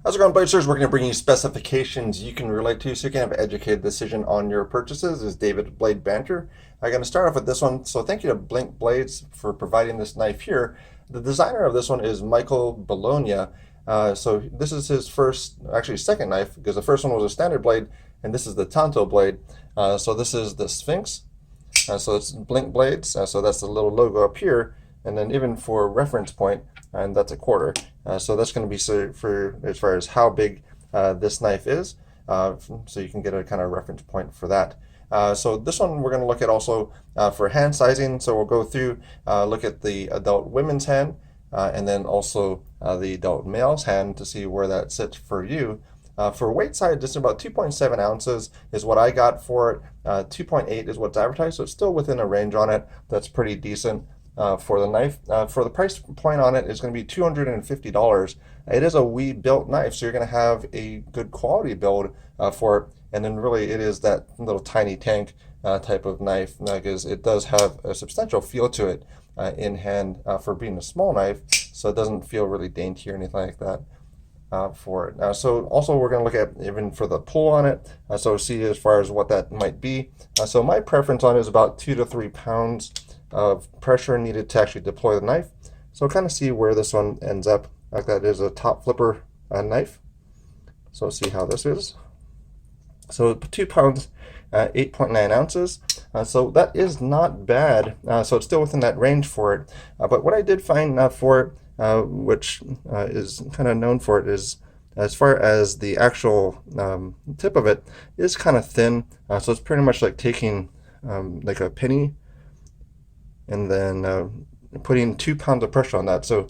How's it going, Bladesters? We're going to bring you specifications you can relate to so you can have an educated decision on your purchases. This is David Blade Banter. I'm going to start off with this one. So thank you to Blink Blades for providing this knife here. The designer of this one is Michael Bologna. So this is his second knife, because the first one was a standard blade, and this is the Tanto blade. So this is the Sphinx. So it's Blink Blades. So that's the little logo up here. And then even for reference point, and that's a quarter. So that's going to be for as far as how big this knife is, so you can get a kind of reference point for that. So this one we're going to look at also for hand sizing. So we'll go through, look at the adult women's hand, and then also the adult male's hand to see where that sits for you. For weight side, just about 2.7 ounces is what I got for it. 2.8 is what's advertised, so it's still within a range on it. That's pretty decent. For the knife. For the price point on it is going to be $250. It is a we-built knife, so you're going to have a good quality build for it. And then really it is that little tiny tank type of knife, because it does have a substantial feel to it in hand for being a small knife, so it doesn't feel really dainty or anything like that. For it. So also we're going to look at even for the pull on it, so see as far as what that might be. So my preference on it is about 2 to 3 pounds of pressure needed to actually deploy the knife. So kind of see where this one ends up. Like that is a top flipper knife. So see how this is. So 2 pounds, 8.9 ounces. So that is not bad. So it's still within that range for it. But what I did find for it, which is kind of known for it, is as far as the actual tip of it is kind of thin. So it's pretty much like taking like a penny and then putting 2 pounds of pressure on that. So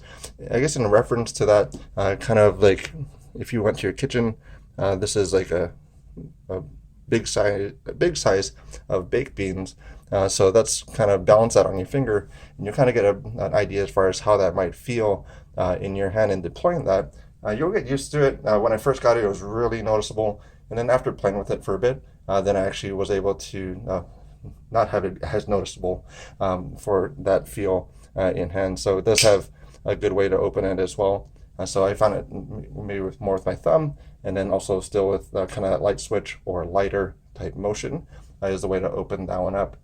I guess in reference to that, kind of like if you went to your kitchen, this is like a big size of baked beans. So that's kind of balance that on your finger, and you kind of get an idea as far as how that might feel in your hand and deploying that. You'll get used to it. When I first got it, it was really noticeable, and then after playing with it for a bit, then I actually was able to not have it as noticeable for that feel in hand. So it does have a good way to open it as well. So I found it maybe more with my thumb, and then also still with kind of that light switch or lighter type motion is the way to open that one up.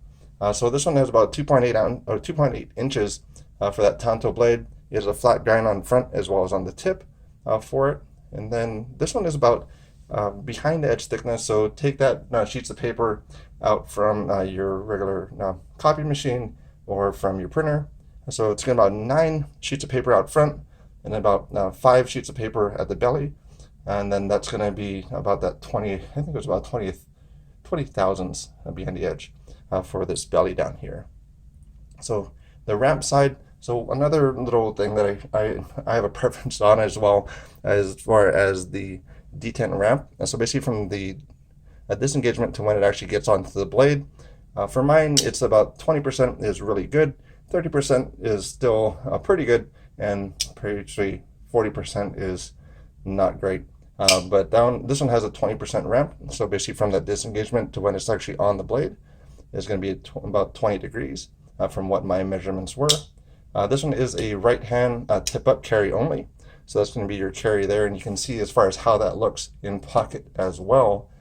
So this one has about 2.8 inches for that Tanto blade. It has a flat grind on front as well as on the tip for it. And then this one is about behind the edge thickness. So take that sheets of paper out from your regular copy machine or from your printer. So it's going to be about 9 sheets of paper out front, and then about 5 sheets of paper at the belly, and then that's going to be about that 20. I think it was about 20 thousandths behind the edge for this belly down here. So the ramp side. So another little thing that I have a preference on as well, as far as the Detent Ramp. And so basically from the disengagement to when it actually gets onto the blade. For mine, it's about 20% is really good, 30% is still pretty good, and pretty 40% is not great. But this one has a 20% ramp. So basically from that disengagement to when it's actually on the blade is going to be about 20 degrees from what my measurements were. This one is a right hand tip up carry only. So that's going to be your carry there, and you can see as far as how that looks in pocket as well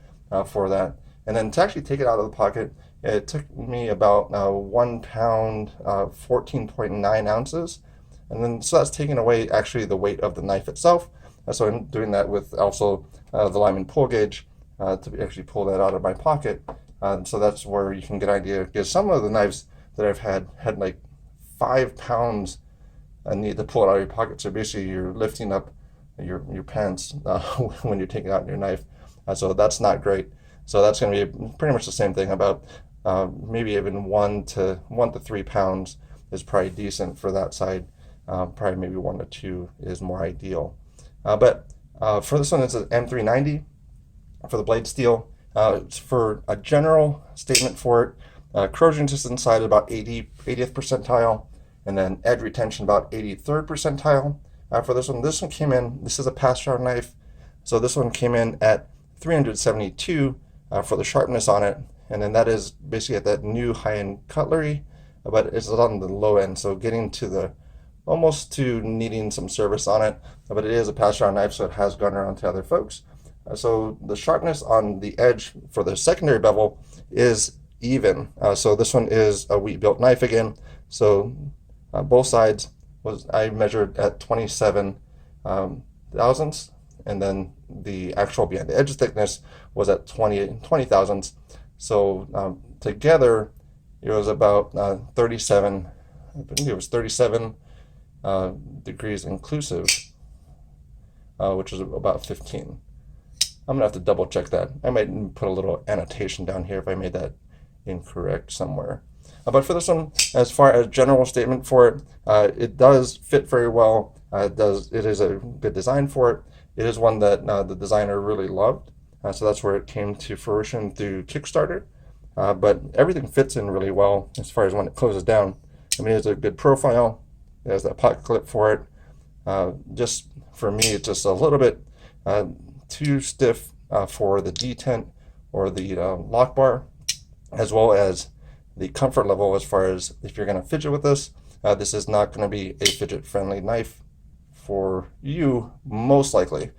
for that. And then to actually take it out of the pocket, it took me about 1 pound, 14.9 ounces. And then so that's taking away actually the weight of the knife itself. So I'm doing that with also the Lyman pull gauge to actually pull that out of my pocket. So that's where you can get an idea, because some of the knives that I've had like 5 pounds need to pull it out of your pocket. So basically you're lifting up your pants when you're taking out your knife. So that's not great. So that's going to be pretty much the same thing. About maybe even 1 to 3 pounds is probably decent for that side. Probably maybe 1 to 2 is more ideal. But for this one, it's an M390 for the blade steel. For a general statement for it, corrosion resistance side about 80th percentile, and then edge retention about 83rd percentile. For this one came in, this is a pass sharp knife, so this one came in at 372 for the sharpness on it, and then that is basically at that new high-end cutlery, but it's on the low end, so getting to the almost to needing some service on it, but it is a pass around knife, so it has gone around to other folks. So the sharpness on the edge for the secondary bevel is even. So this one is a wheat built knife again. So both sides I measured at 27 thousandths, and then the actual behind the edge thickness was at 20 thousandths. So together it was about 37. I believe it was 37 degrees inclusive, which is about 15. I'm gonna have to double check that. I might put a little annotation down here if I made that incorrect somewhere. But for this one, as far as general statement for it, it does fit very well. It is a good design for it. It is one that the designer really loved. So that's where it came to fruition through Kickstarter. But everything fits in really well as far as when it closes down. I mean, it's a good profile. It has that pocket clip for it. Just for me, it's just a little bit too stiff for the detent or the lock bar, as well as the comfort level as far as if you're going to fidget with this. This is not going to be a fidget friendly knife for you, most likely,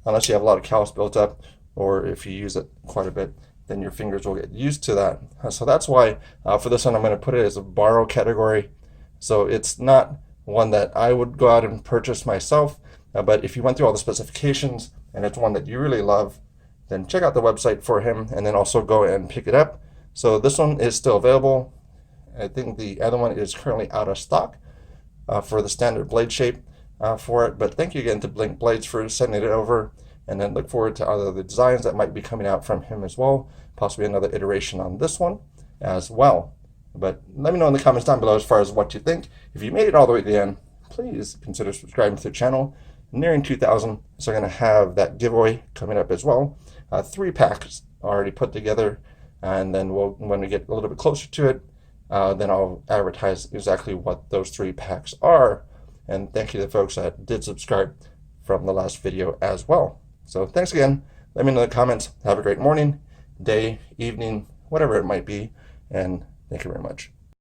unless you have a lot of callus built up, or if you use it quite a bit, then your fingers will get used to that. So that's why for this one I'm going to put it as a borrow category. So it's not one that I would go out and purchase myself, but if you went through all the specifications and it's one that you really love, then check out the website for him and then also go and pick it up. So this one is still available. I think the other one is currently out of stock for the standard blade shape for it. But thank you again to Blink Blades for sending it over, and then look forward to other designs that might be coming out from him as well, possibly another iteration on this one as well. But let me know in the comments down below as far as what you think. If you made it all the way to the end, please consider subscribing to the channel. Nearing 2,000, so I'm going to have that giveaway coming up as well. 3 packs already put together, and then when we get a little bit closer to it, then I'll advertise exactly what those 3 packs are. And thank you to the folks that did subscribe from the last video as well. So thanks again. Let me know in the comments. Have a great morning, day, evening, whatever it might be, and thank you very much.